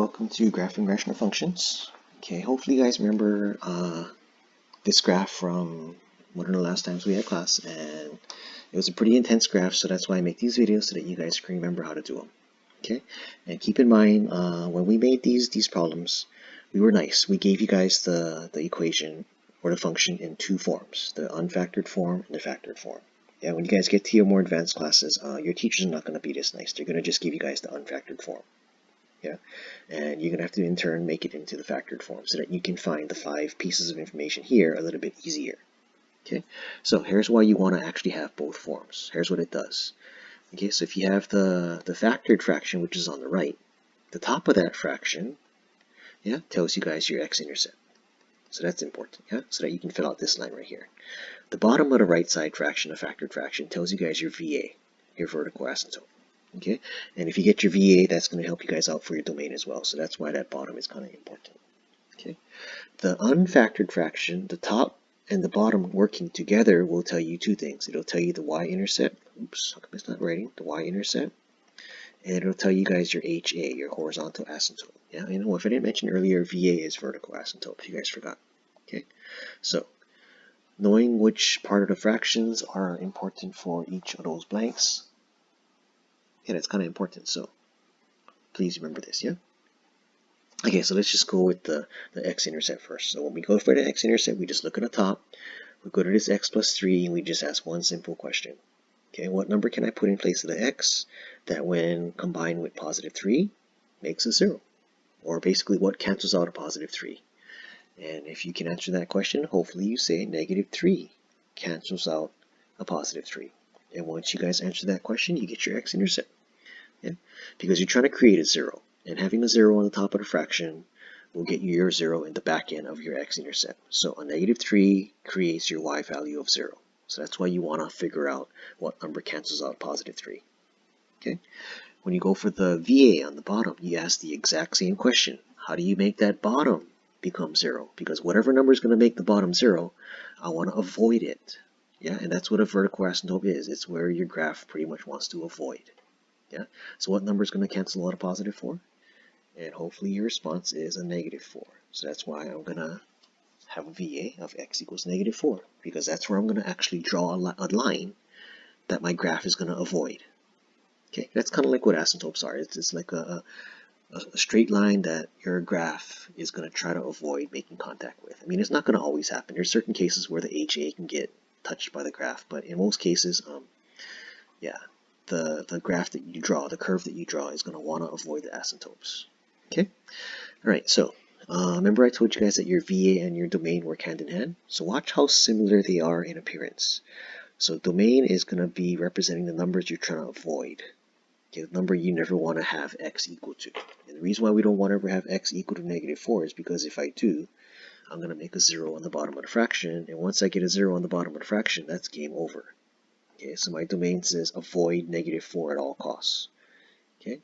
welcome to Graphing Rational Functions. Okay, hopefully you guys remember this graph from one of the last times we had class, and it was a pretty intense graph, so that's why I make these videos so that you guys can remember how to do them. Okay, and keep in mind when we made these problems, we were nice. We gave you guys the equation or the function in two forms, the unfactored form and the factored form. Yeah, when you guys get to your more advanced classes, your teachers are not going to be this nice. They're going to just give you guys the unfactored form. Yeah, and you're going to have to in turn make it into the factored form so that you can find the 5 pieces of information here a little bit easier. Okay, so here's why you want to actually have both forms. Here's what it does. Okay, so if you have the factored fraction, which is on the right, the top of that fraction, yeah, tells you guys your x-intercept. So that's important, yeah, so that you can fill out this line right here. The bottom of the right side fraction, a factored fraction, tells you guys your VA, your vertical asymptote. Okay, and if you get your VA, that's going to help you guys out for your domain as well. So that's why that bottom is kind of important. Okay, the unfactored fraction, the top and the bottom working together will tell you two things. It'll tell you the y-intercept. Oops, how come it's not writing? The y-intercept, and it'll tell you guys your HA, your horizontal asymptote. Yeah, you know, if I didn't mention earlier, VA is vertical asymptote. If you guys forgot. Okay, so knowing which part of the fractions are important for each of those blanks. Yeah, that's kind of important, so please remember this, yeah? Okay, so let's just go with the x-intercept first. So when we go for the x-intercept, we just look at the top, we go to this x plus 3, and we just ask one simple question. Okay, what number can I put in place of the x that when combined with positive 3 makes a 0? Or basically, what cancels out a positive 3? And if you can answer that question, hopefully you say negative 3 cancels out a positive 3. And once you guys answer that question, you get your x-intercept. Yeah? Because you're trying to create a 0, and having a 0 on the top of the fraction will get you your 0 in the back end of your x-intercept. So a negative 3 creates your y value of 0. So that's why you want to figure out what number cancels out positive 3. Okay? When you go for the VA on the bottom, you ask the exact same question. How do you make that bottom become 0? Because whatever number is going to make the bottom 0, I want to avoid it. Yeah, and that's what a vertical asymptote is. It's where your graph pretty much wants to avoid. Yeah, so what number is going to cancel out a positive 4? And hopefully your response is a negative 4. So that's why I'm going to have a VA of x equals negative 4, because that's where I'm going to actually draw a line that my graph is going to avoid. Okay, that's kind of like what asymptotes are. It's like a straight line that your graph is going to try to avoid making contact with. I mean, it's not going to always happen. There's certain cases where the HA can get touched by the graph, but in most cases, yeah, the graph that you draw, the curve that you draw, is going to want to avoid the asymptotes. Okay, all right, so remember I told you guys that your VA and your domain work hand in hand? So watch how similar they are in appearance. So domain is going to be representing the numbers you're trying to avoid. Okay, the number you never want to have x equal to. And the reason why we don't want to ever have x equal to negative 4 is because if I do, I'm going to make a 0 on the bottom of the fraction, and once I get a 0 on the bottom of the fraction, that's game over. Okay, so my domain says avoid negative 4 at all costs. Okay,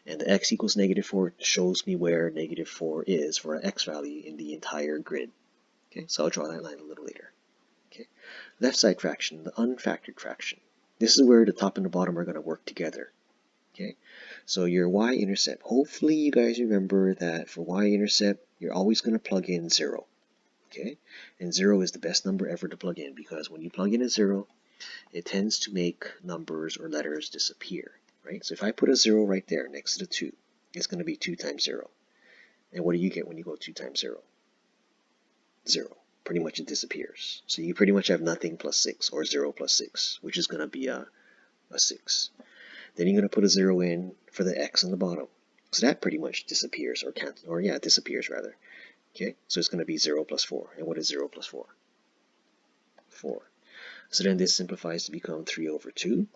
and the x equals negative 4 shows me where negative 4 is for an x value in the entire grid. Okay, so I'll draw that line a little later. Okay, left side fraction, the unfactored fraction. This is where the top and the bottom are going to work together. Okay, so your y-intercept, hopefully you guys remember that for y-intercept, you're always going to plug in 0. Okay, and 0 is the best number ever to plug in, because when you plug in a 0, it tends to make numbers or letters disappear. Right? So if I put a 0 right there next to the 2, it's going to be 2 times 0. And what do you get when you go 2 times 0? 0. Pretty much it disappears. So you pretty much have nothing plus 6, or 0 plus 6, which is going to be a 6. Then you're going to put a 0 in for the x on the bottom. So that pretty much disappears, or it disappears rather. Okay, so it's going to be 0 plus 4. And what is 0 plus 4? 4. So then this simplifies to become 3 over 2.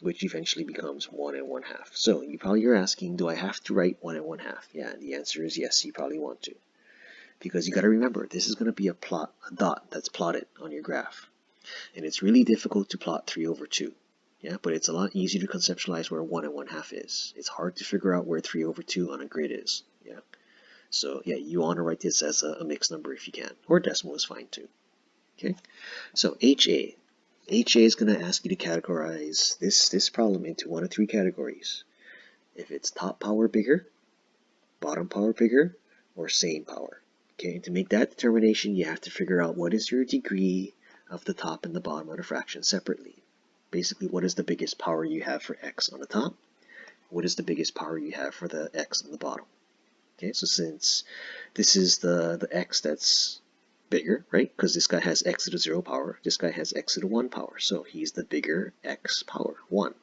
Which eventually becomes 1 1/2. So you probably are asking, do I have to write 1 1/2? Yeah, and the answer is yes, you probably want to. Because you got to remember, this is going to be a dot that's plotted on your graph. And it's really difficult to plot 3 over 2. Yeah, but it's a lot easier to conceptualize where 1 1/2 is. It's hard to figure out where 3 over 2 on a grid is. Yeah. So yeah, you want to write this as a mixed number if you can. Or decimal is fine too. Okay. So HA. HA is going to ask you to categorize this problem into one of 3 categories. If it's top power bigger, bottom power bigger or same power. Okay, to make that determination, you have to figure out what is your degree of the top and the bottom of the fraction separately. Basically, what is the biggest power you have for x on the top? What is the biggest power you have for the x on the bottom? Okay, so since this is the x that's bigger, right? Because this guy has x to the 0 power, this guy has x to the 1 power, so he's the bigger x power, 1.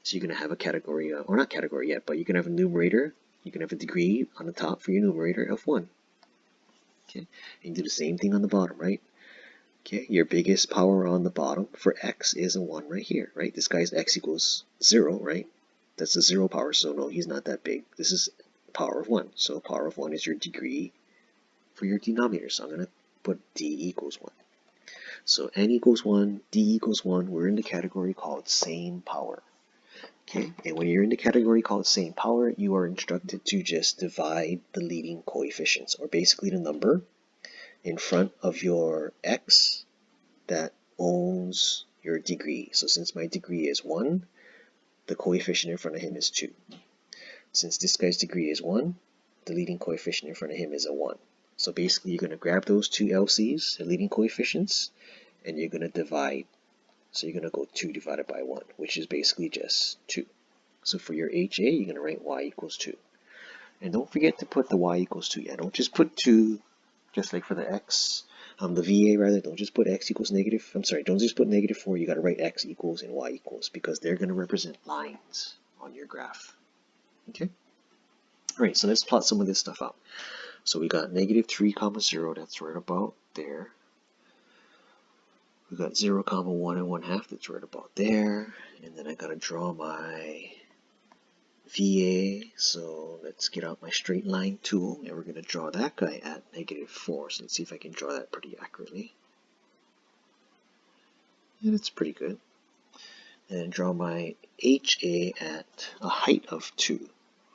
So you're going to have a category, or not category yet, but you can have a numerator, you can have a degree on the top for your numerator of 1. Okay, and you do the same thing on the bottom, right? Okay, your biggest power on the bottom for x is a 1 right here, right? This guy's x equals 0, right? That's a 0 power, so no, he's not that big. This is power of 1, so power of 1 is your degree for your denominator, so I'm going to put d equals 1. So n equals 1, d equals 1, we're in the category called same power. Okay, and when you're in the category called same power, you are instructed to just divide the leading coefficients, or basically the number in front of your x that owns your degree. So since my degree is 1, the coefficient in front of him is 2. Since this guy's degree is 1, the leading coefficient in front of him is a 1. So basically you're going to grab those two LCs, the leading coefficients, and you're going to divide. So you're going to go 2 divided by 1, which is basically just 2. So for your HA, you're going to write y equals 2. And don't forget to put the y equals 2. Yeah, don't just put 2, just like for the x. The VA rather, don't just put x equals negative. I'm sorry, don't just put negative 4. You got to write x equals and y equals because they're going to represent lines on your graph. Okay? Alright, so let's plot some of this stuff out. So we got negative 3 comma 0, that's right about there. We got 0 comma 1 and 1/2, that's right about there. And then I got to draw my VA, so let's get out my straight line tool, and we're going to draw that guy at negative 4. So let's see if I can draw that pretty accurately. Yeah, that's pretty good. And then draw my HA at a height of 2.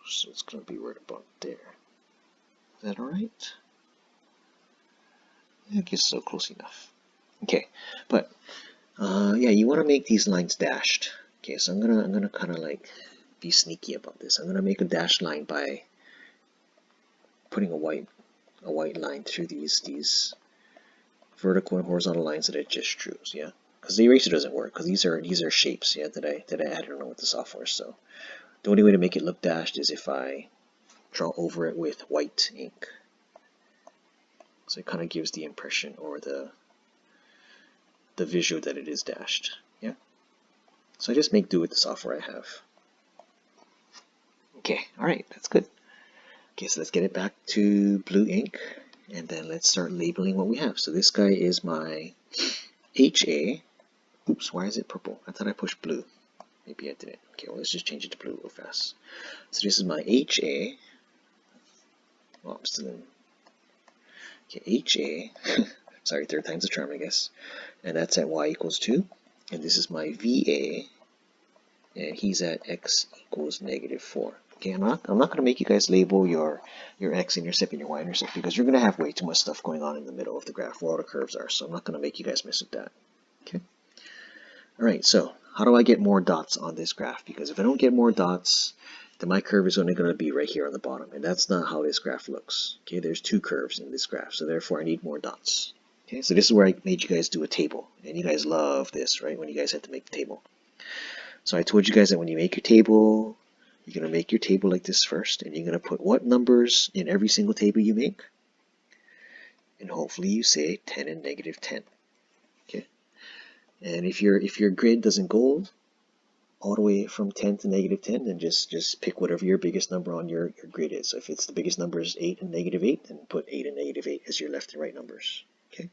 So it's going to be right about there. Is that alright? I guess so, close enough. Okay, but yeah, you want to make these lines dashed. Okay, so I'm gonna kind of like be sneaky about this. I'm gonna make a dashed line by putting a white line through these vertical and horizontal lines that I just drew. So, yeah, because the eraser doesn't work because these are shapes. Yeah, that I added on with the software. So the only way to make it look dashed is if I draw over it with white ink. So it kind of gives the impression or the visual that it is dashed. Yeah. So I just make do with the software I have. Okay, alright, that's good. Okay, so let's get it back to blue ink, and then let's start labeling what we have. So this guy is my HA. Oops, why is it purple? I thought I pushed blue. Maybe I didn't. Okay, well, let's just change it to blue real fast. So this is my HA. Oh, I'm still in. Okay, HA. Sorry, third time's a charm, I guess. And that's at y equals 2. And this is my VA. And he's at x equals negative 4. Okay, I'm not going to make you guys label your x-intercept and your y-intercept because you're going to have way too much stuff going on in the middle of the graph where all the curves are. So I'm not going to make you guys mess with that. Okay. All right. So how do I get more dots on this graph? Because if I don't get more dots, then my curve is only going to be right here on the bottom, and that's not how this graph looks. Okay. There's two curves in this graph, so therefore I need more dots. Okay. So this is where I made you guys do a table, and you guys love this, right? When you guys had to make the table. So I told you guys that when you make your table, you're going to make your table like this first, and you're going to put what numbers in every single table you make. And hopefully you say 10 and negative 10. Okay. And if your grid doesn't go all the way from 10 to negative 10, then just pick whatever your biggest number on your grid is. So if it's the biggest number is 8 and negative 8, then put 8 and negative 8 as your left and right numbers. Okay.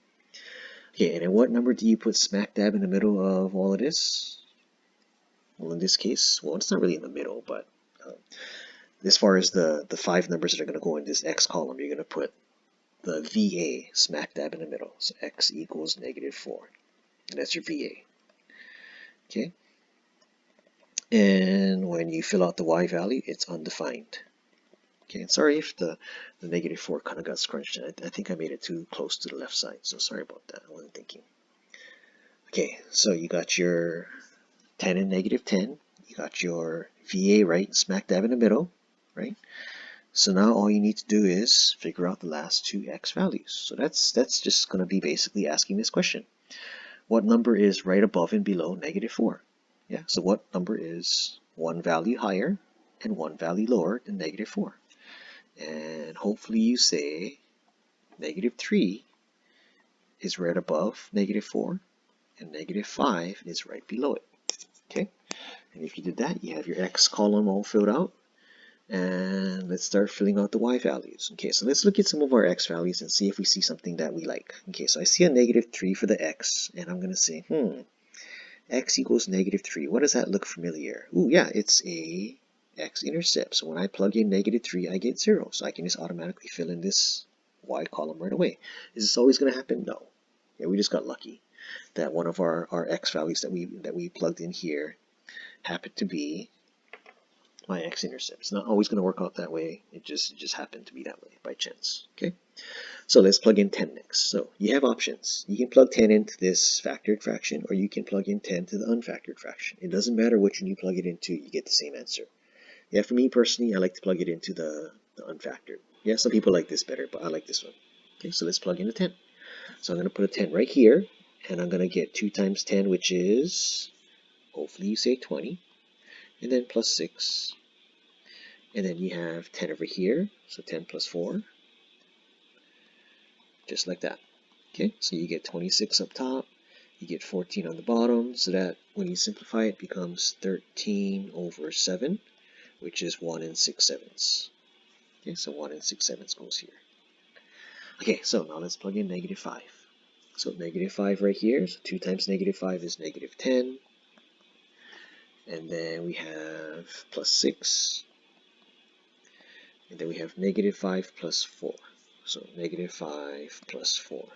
Okay, and then what number do you put smack dab in the middle of all of this? Well, in this case, well, it's not really in the middle, but as far as the 5 numbers that are going to go in this x column, you're going to put the VA smack dab in the middle. So x equals negative 4. And that's your VA. Okay? And when you fill out the y value, it's undefined. Okay, and sorry if the negative 4 kind of got scrunched in. I think I made it too close to the left side, so sorry about that. I wasn't thinking. Okay, so you got your 10 and negative 10. You got your VA right smack dab in the middle, right? So now all you need to do is figure out the last two x values. So that's just going to be basically asking this question. What number is right above and below -4? Yeah, so what number is one value higher and one value lower than -4? And hopefully you say -3 is right above -4 and -5 is right below it. Okay, and if you did that, you have your x column all filled out. And let's start filling out the y values. Okay, so let's look at some of our x values and see if we see something that we like. Okay, so I see a -3 for the x, and I'm going to say, x equals -3. What does that look familiar? Ooh, yeah, it's a x-intercept. So when I plug in -3, I get 0. So I can just automatically fill in this y column right away. Is this always going to happen? No. Yeah, we just got lucky that one of our x values that we plugged in here happened to be my x-intercept. It's not always going to work out that way. It just happened to be that way by chance. Okay, so let's plug in 10 next. So you have options. You can plug 10 into this factored fraction, or you can plug in 10 to the unfactored fraction. It doesn't matter which one you plug it into, you get the same answer. Yeah, for me personally, I like to plug it into the unfactored. Yeah, some people like this better, but I like this one. Okay, so let's plug in a 10. So I'm going to put a 10 right here, and I'm going to get 2 times 10, which is, hopefully you say 20, and then plus 6. And then you have 10 over here, so 10 plus 4, just like that. Okay, so you get 26 up top, you get 14 on the bottom, so that when you simplify it becomes 13 over 7, which is 1 6/7. Okay, so 1 6/7 goes here. Okay, so now let's plug in -5. So -5 right here, so 2 times -5 is -10. And then we have plus 6. And then we have -5 plus 4. So -5 plus 4.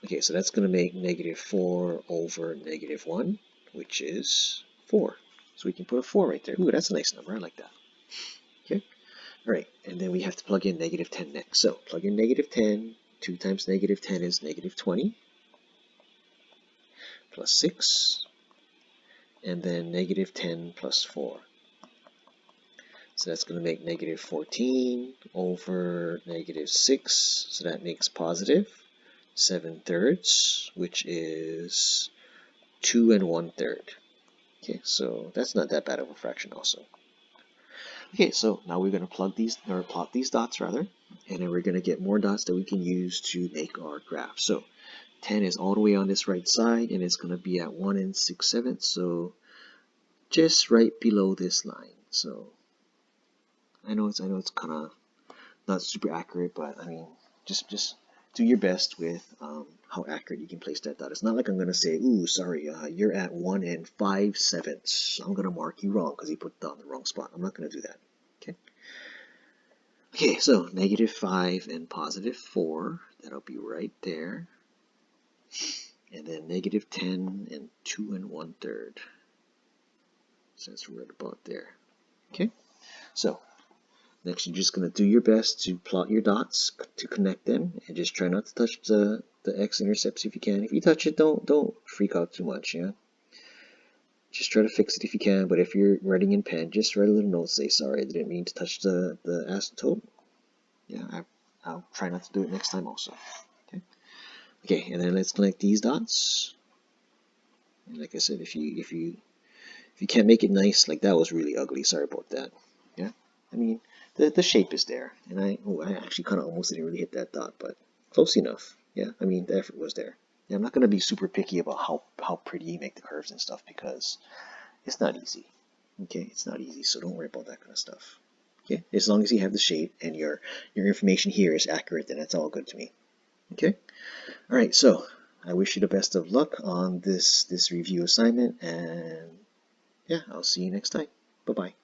Okay, so that's going to make -4 over -1, which is 4. So we can put a 4 right there. Ooh, that's a nice number. I like that. Okay, all right, and then we have to plug in -10 next. So plug in -10. 2 times -10 is -20 plus 6, and then -10 plus 4. So that's going to make -14 over -6. So that makes positive 7/3, which is 2 1/3. Okay, so that's not that bad of a fraction also. Okay, so now we're going to plot these dots rather, and then we're going to get more dots that we can use to make our graph. So 10 is all the way on this right side, and it's going to be at 1 6/7, so just right below this line. So I know it's kind of not super accurate, but I mean, just do your best with how accurate you can place that dot. It's not like I'm going to say, ooh, sorry, you're at 1 5/7. I'm going to mark you wrong because you put the dot in the wrong spot. I'm not going to do that. Okay. Okay, so -5 and +4. That'll be right there. And then -10 and 2 1/3. So that's right about there. Okay. So next, you're just going to do your best to plot your dots, to connect them, and just try not to touch the x-intercepts if you can. If you touch it, don't freak out too much, yeah? Just try to fix it if you can, but if you're writing in pen, just write a little note, say, sorry, I didn't mean to touch the asymptote. Yeah, I'll try not to do it next time also. Okay, okay, and then let's connect these dots. And like I said, if you can't make it nice, like that was really ugly, sorry about that. Yeah, I mean, the shape is there, and I actually kind of almost didn't really hit that dot, but close enough. Yeah, I mean, the effort was there. Yeah, I'm not going to be super picky about how pretty you make the curves and stuff because it's not easy. Okay, it's not easy, so don't worry about that kind of stuff. Okay, as long as you have the shape and your information here is accurate, then that's all good to me. Okay, all right, so I wish you the best of luck on this review assignment, and yeah, I'll see you next time. Bye-bye.